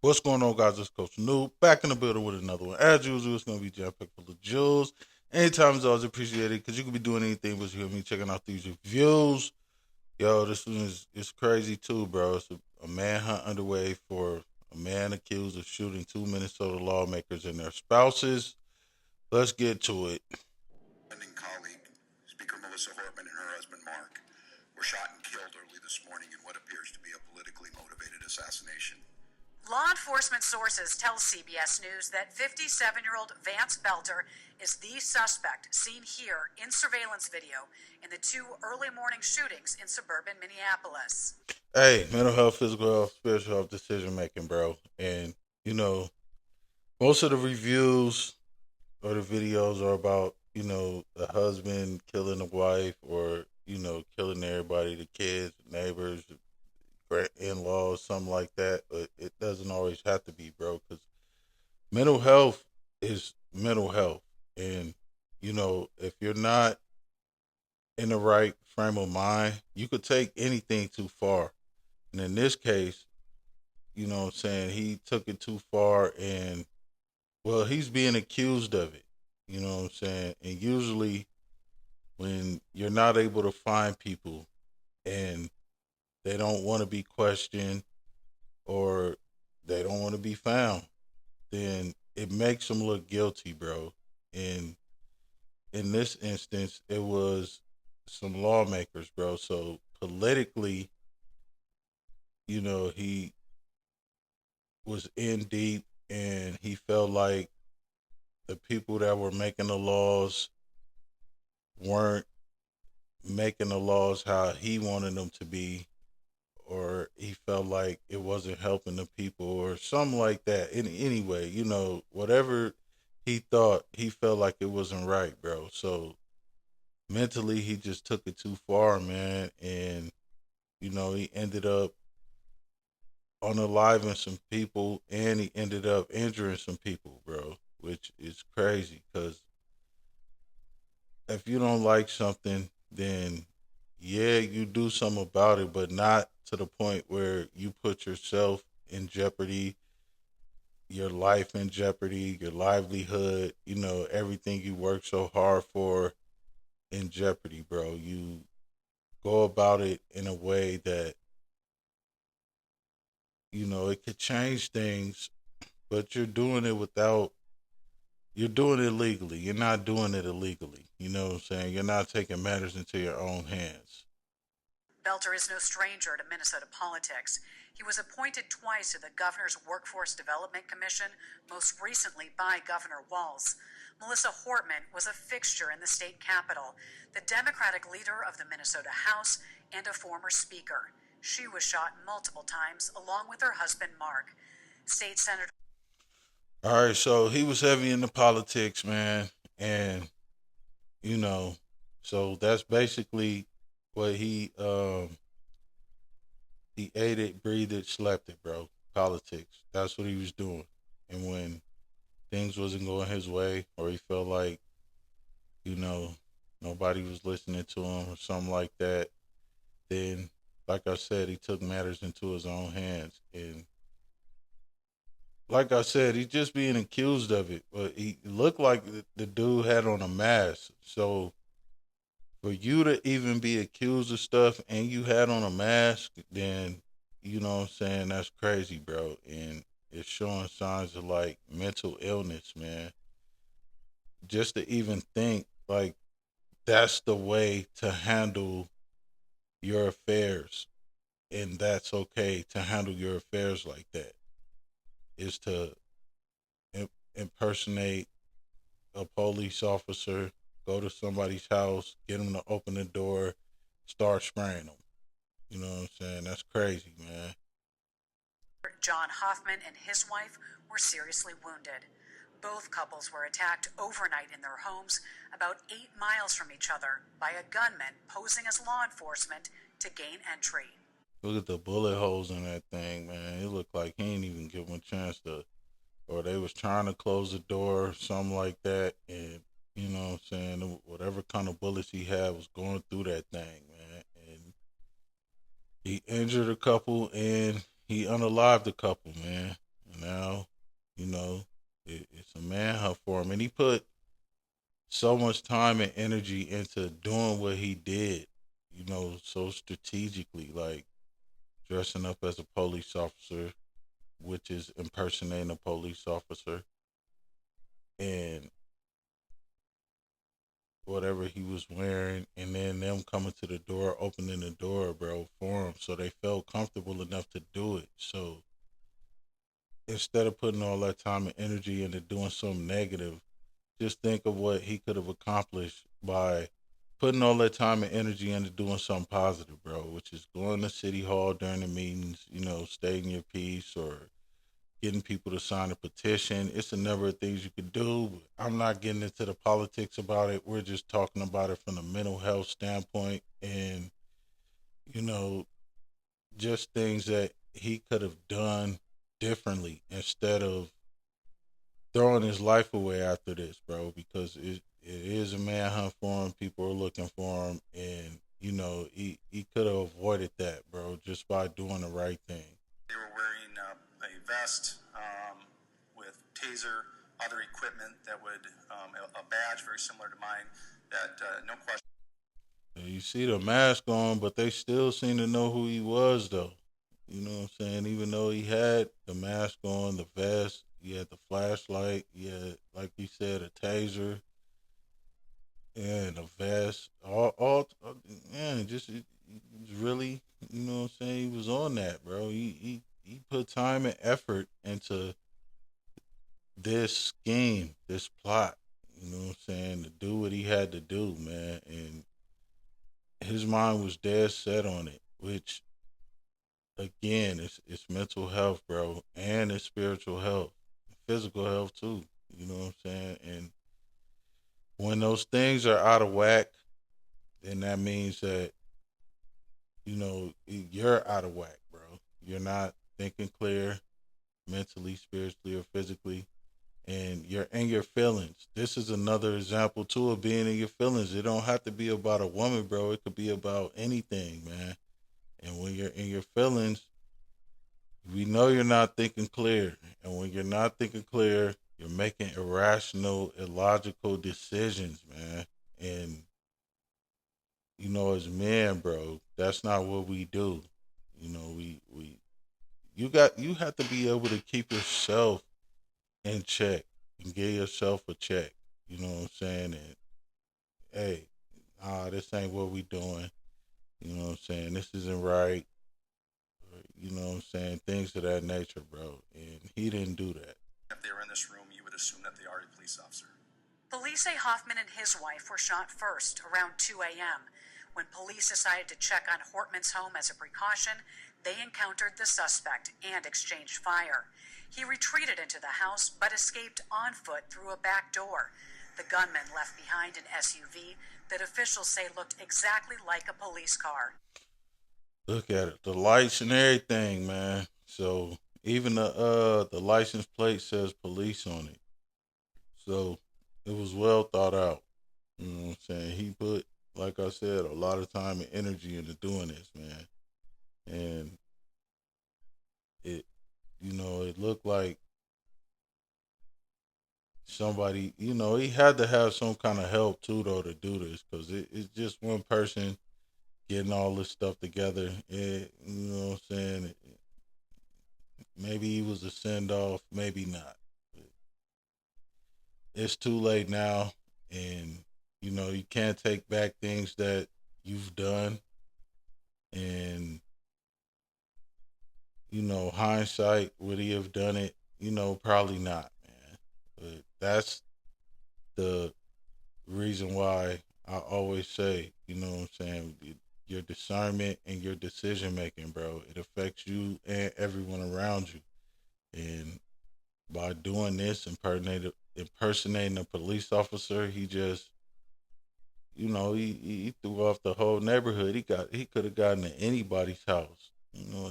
What's going on, guys? It's Coach Noob back in the building with another one. As usual, it's going to be jam packed full of jewels. Anytime is always appreciated because you could be doing anything but you hear me checking out these reviews. Yo, this one is it's crazy too, bro. It's a manhunt underway for a man accused of shooting two Minnesota lawmakers and their spouses. Let's get to it. Lending colleague, Speaker Melissa Hortman, and her husband Mark were shot and killed early this morning in what appears to be a politically motivated assassination. Law enforcement sources tell CBS News that 57-year-old Vance Belter is the suspect seen here in surveillance video in the two early morning shootings in suburban Minneapolis. Hey, mental health, physical health, spiritual health, decision making, bro. And you know, most of the reviews or the videos are about, the husband killing the wife or, killing everybody, the kids, neighbors, in laws, something like that. But it doesn't always have to be, bro, because mental health is mental health. And, if you're not in the right frame of mind, you could take anything too far. And in this case, what I'm saying, he took it too far and, well, he's being accused of it. You know what I'm saying? And usually when you're not able to find people and they don't want to be questioned or they don't want to be found, then it makes them look guilty, bro. And in this instance, it was some lawmakers, bro. So politically, he was in deep and he felt like the people that were making the laws weren't making the laws how he wanted them to be, or he felt like it wasn't helping the people, or something like that. Anyway, whatever he thought, he felt like it wasn't right, bro. So mentally, he just took it too far, man. And, he ended up unaliving some people and he ended up injuring some people, bro, which is crazy because if you don't like something, then yeah, you do something about it, but not to the point where you put yourself in jeopardy, your life in jeopardy, your livelihood, everything you work so hard for in jeopardy, bro. You go about it in a way that, it could change things, but you're doing it legally. You're not doing it illegally. You know what I'm saying? You're not taking matters into your own hands. Belter is no stranger to Minnesota politics. He was appointed twice to the governor's Workforce Development Commission, most recently by Governor Walz. Melissa Hortman was a fixture in the state capitol, the Democratic leader of the Minnesota House, and a former speaker. She was shot multiple times, along with her husband, Mark. State Senator. All right, so he was heavy into politics, man, and you know, so that's basically what he ate it, breathed it, slept it, bro. Politics. That's what he was doing. And when things wasn't going his way, or he felt like, you know, nobody was listening to him or something like that, then like I said, he took matters into his own hands. And like I said, he's just being accused of it. But he looked like the dude had on a mask. So for you to even be accused of stuff and you had on a mask, then you know what I'm saying, that's crazy, bro. And it's showing signs of like mental illness, man. Just to even think like that's the way to handle your affairs, and that's okay to handle your affairs like that, is to impersonate a police officer, go to somebody's house, get them to open the door, start spraying them. You know what I'm saying? That's crazy, man. John Hoffman and his wife were seriously wounded. Both couples were attacked overnight in their homes, about 8 miles from each other, by a gunman posing as law enforcement to gain entry. Look at the bullet holes in that thing, man. It looked like he ain't even give him a chance to, or they was trying to close the door or something like that. And, you know what I'm saying? Whatever kind of bullets he had was going through that thing, man. And he injured a couple and he unalived a couple, man. And now, you know, it's a manhunt for him. And he put so much time and energy into doing what he did, so strategically, like dressing up as a police officer, which is impersonating a police officer, and whatever he was wearing, and then them coming to the door, opening the door, bro, for him, so they felt comfortable enough to do it. So instead of putting all that time and energy into doing something negative, just think of what he could have accomplished by putting all that time and energy into doing something positive, bro, which is going to City Hall during the meetings, stating your piece or getting people to sign a petition. It's a number of things you could do. I'm not getting into the politics about it. We're just talking about it from a mental health standpoint and, you know, just things that he could have done differently instead of throwing his life away after this, bro, because it is a manhunt for him. People are looking for him. And, he could have avoided that, bro, just by doing the right thing. They were wearing a vest with taser, other equipment that would, a badge very similar to mine, that no question. You see the mask on, but they still seem to know who he was, though. You know what I'm saying? Even though he had the mask on, the vest, he had the flashlight, he had, like he said, a taser and a vest. Man, just it was really, you know what I'm saying? He was on that, bro. He put time and effort into this scheme, this plot. You know what I'm saying? To do what he had to do, man, and his mind was dead set on it, which again, it's mental health, bro, and it's spiritual health, physical health too. You know what I'm saying? And when those things are out of whack, then that means that you're out of whack, bro. You're not thinking clear, mentally, spiritually, or physically, and you're in your feelings. This is another example too of being in your feelings. It don't have to be about a woman, bro. It could be about anything, man. And when you're in your feelings, we know you're not thinking clear. And when you're not thinking clear, you're making irrational, illogical decisions, man. And, as men, bro, that's not what we do. You have to be able to keep yourself in check and give yourself a check. You know what I'm saying? And hey, this ain't what we doing. You know what I'm saying? This isn't right. You know what I'm saying? Things of that nature, bro. And he didn't do that. If they were in this room, you would assume that they are a police officer. Police say Hoffman and his wife were shot first around 2 a.m. When police decided to check on Hortman's home as a precaution, they encountered the suspect and exchanged fire. He retreated into the house but escaped on foot through a back door. The gunman left behind an SUV that officials say looked exactly like a police car. Look at it, the lights and everything, man. So even the license plate says police on it. So it was well thought out. You know what I'm saying? He put, like I said, a lot of time and energy into doing this, man. And it looked like somebody, he had to have some kind of help too, though, to do this, because it's just one person getting all this stuff together. You know what I'm saying? Maybe he was a send off, maybe not. It's too late now, and you can't take back things that you've done. And hindsight, would he have done it? Probably not, man. But that's the reason why I always say, you know what I'm saying, your discernment and your decision making, bro. It affects you and everyone around you. And by doing this, impersonating a police officer, he just, he threw off the whole neighborhood. He could have gotten to anybody's house.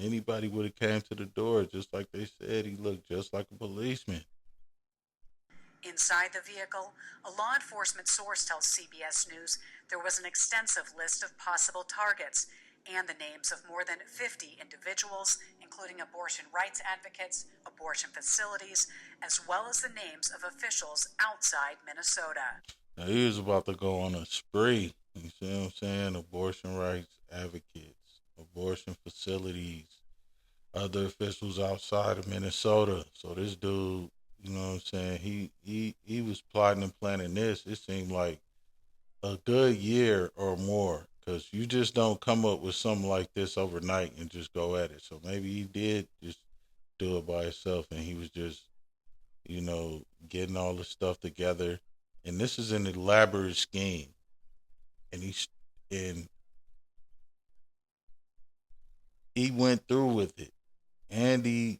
Anybody would have came to the door, just like they said. He looked just like a policeman. Inside the vehicle, a law enforcement source tells CBS News there was an extensive list of possible targets, and the names of more than 50 individuals, including abortion rights advocates, abortion facilities, as well as the names of officials outside Minnesota. Now, he was about to go on a spree. You see what I'm saying? Abortion rights advocates, abortion facilities, other officials outside of Minnesota. So this dude, you know what I'm saying? He was plotting and planning this. It seemed like a good year or more, because you just don't come up with something like this overnight and just go at it. So maybe he did just do it by himself, and he was just, getting all the stuff together. And this is an elaborate scheme, and and he went through with it, and he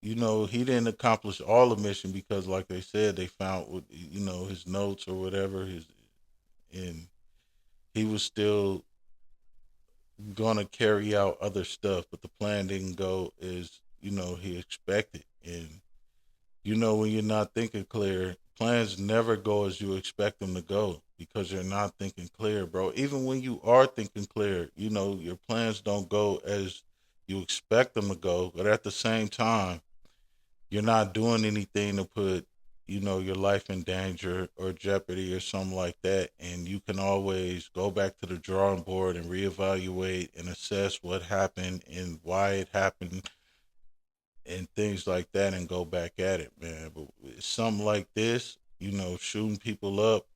didn't accomplish all the mission because, like they said, they found his notes or whatever and he was still gonna carry out other stuff, but the plan didn't go as he expected. And when you're not thinking clear, plans never go as you expect them to go because you're not thinking clear, bro. Even when you are thinking clear, your plans don't go as you expect them to go. But at the same time, you're not doing anything to put, your life in danger or jeopardy or something like that. And you can always go back to the drawing board and reevaluate and assess what happened and why it happened and things like that and go back at it, man. But something like this, shooting people up,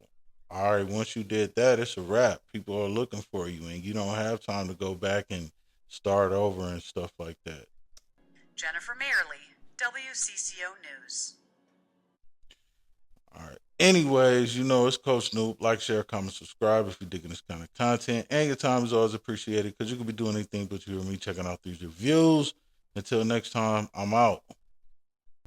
all right, once you did that, it's a wrap. People are looking for you and you don't have time to go back and start over and stuff like that. Jennifer Mayerly, WCCO News. All right. Anyways, it's Coach Snoop. Like, share, comment, subscribe if you're digging this kind of content. And your time is always appreciated because you could be doing anything but you hear me checking out these reviews. Until next time, I'm out.